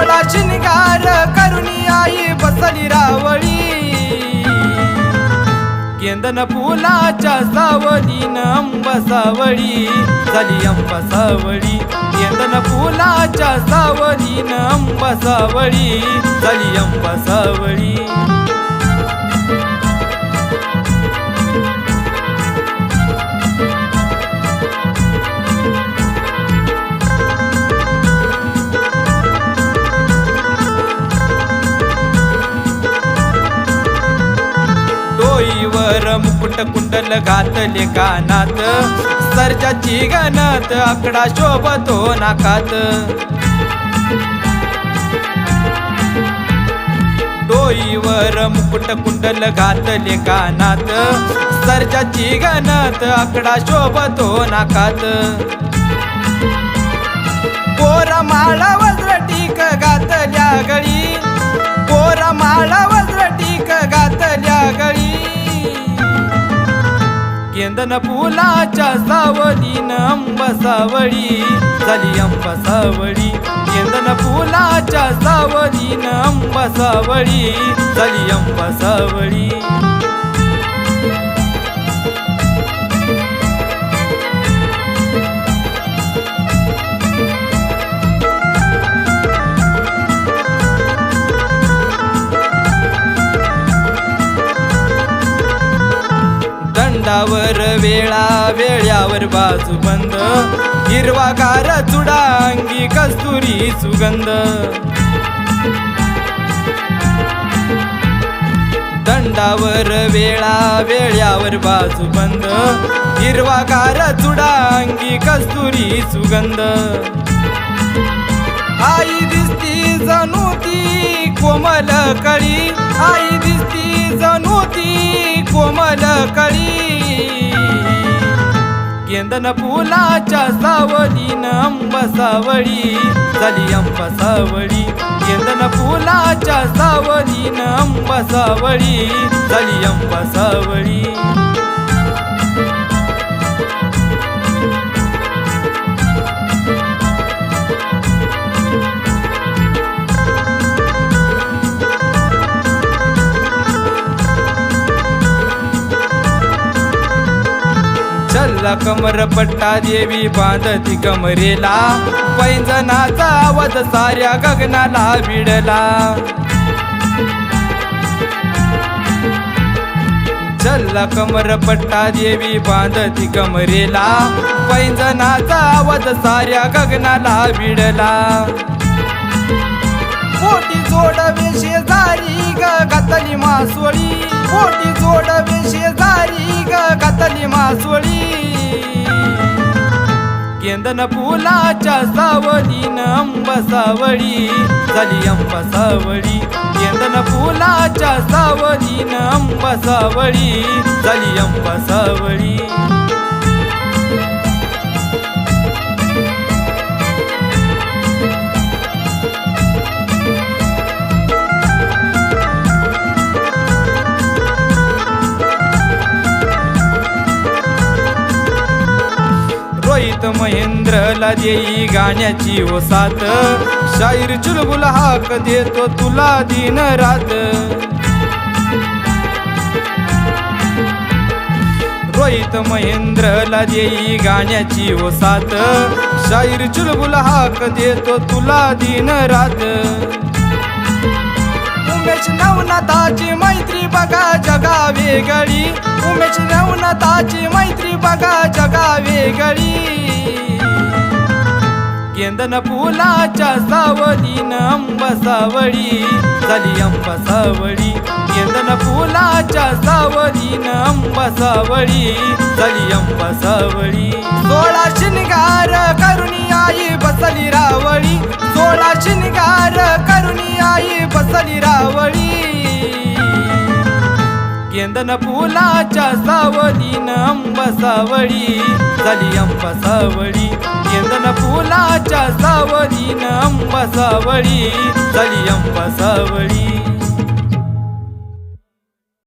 सोळा शिंगार करुणी आई बसली रावळी केंदन फुलाच्या सावलीन अंब सावळी झाली अंब सावळी केंदन फुलाच्या सावलीन अंब सावळी झाली अंब सावळी डोईवर मुकुट कुंडल घातले कानात सर्जाची गणत आकडा शोभतो नाकात डोईवर मुकुट कुंडल घातले कानात सर्जाची गणत आकडा शोभतो नाकात पोरा माळा वज्र टीक घातल्या गळी पोरा माळा वज्र टीक घातल्या गळी केंदन फुलाच्या सावलीन अंब सावळी झाली अंब सावळी केंदन फुलाच्या सावलीन अंब सावळी झाली अंब सावळी दंडावर वेळा वेळ्यावर बाजू बंद हिरवागार चुडा अंगी कस्तुरी सुगंध दंडावर वेळा वेळ्यावर बाजू बंद हिरवागार चुडा अंगी कस्तुरी सुगंध आई दिसती जणू ती कोमल कळी आई दिसती जणू ती कोमल कळी केंदन फुलाच्या सावलीन अंब सावळी झाली अंब सावळी केंदन फुलाच्या सावलीन अंब सावळी झाली अंब सावळी चल्ला कमर पट्टा देवी बांधती कमरेला पैंजनाचा आवाज साऱ्या गगनाला भिडला चल्ला कमर पट्टा देवी बांधती कमरेला पैंजनाचा आवाज साऱ्या गगनाला भिडला पोटी जोडवे शेजारी ग घातली मासोळी पोटी जोडवे शेजारी ग घातली मासोळी केंदन फुलाच्या सावलीन अंब सावळी झाली अंब सावळी केंदन फुलाच्या सावलीन अंब सावळी झाली अंब सावळी रोहित महेंद्रला देई गाण्याची ओसात शाहीर चुलबुल हाक देतो तुला दिन रात रोहित महेंद्रला देई गाण्याची ओसात शाहीर चुलबुल हाक देतो तुला दिन रात उमेश नवनाथाची मैत्री बघा जगा वेगळी उमेश नवनाथाची मैत्री बघा जगा वेगळी केंदन फुलाच्या सावलीन अंब सावळी झाली अंब सावळी केंदन फुलाच्या सावलीन अंब सावळी झाली अंब सावळी सोळा शिंगार करुणी आई बसली रावळी सोळा शिंगार करुणी आई बसली रावळी केंदन फुलाच्या सावलीन अंब सावळी झाली अंब सावळी केंदन फुलाच्या सावलीन अंब सावळी झाली अंब सावळी